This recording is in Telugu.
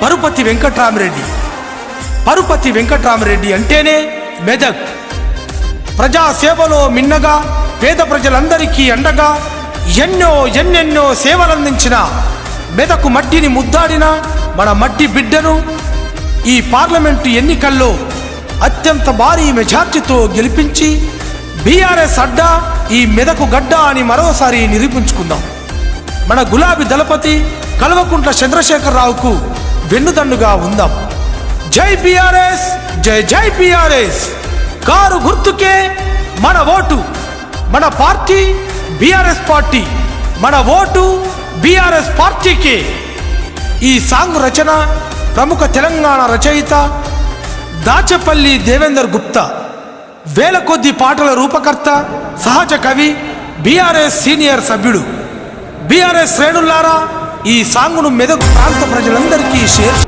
పరుపతి వెంకట్రామరెడ్డి. పరుపతి వెంకట్రామరెడ్డి అంటేనే మెదక్. ప్రజాసేవలో మిన్నగా పేద ప్రజలందరికీ అండగా ఎన్నెన్నో సేవలందించిన మెదకు మట్టిని ముద్దాడిన మన మట్టి బిడ్డను ఈ పార్లమెంటు ఎన్నికల్లో అత్యంత భారీ మెజార్టీతో గెలిపించి బీఆర్ఎస్ అడ్డా ఈ మెదకు గడ్డ అని మరోసారి నిరూపించుకుందాం. మన గులాబీ దళపతి కల్వకుంట్ల చంద్రశేఖరరావుకు వెన్నుదన్నుగా ఉందాం. జై బీఆర్ఎస్, జై జై బీఆర్ఎస్. కారు గుర్తుకే మన ఓటు, మన పార్టీ బీఆర్ఎస్ పార్టీ, మన ఓటు బీఆర్ఎస్ పార్టీకే. ఈ సాంగ్ రచన ప్రముఖ తెలంగాణ రచయిత దాచపల్లి దేవేందర్ గుప్తా. వేల కొద్ది పాటల రూపకర్త, సహజ కవి, బీఆర్ఎస్ సీనియర్ సభ్యుడు. బీఆర్ఎస్ శ్రేణులారా, ఈ సాంగ్ను మెదక్ ప్రాంత ప్రజలందరికీ షేర్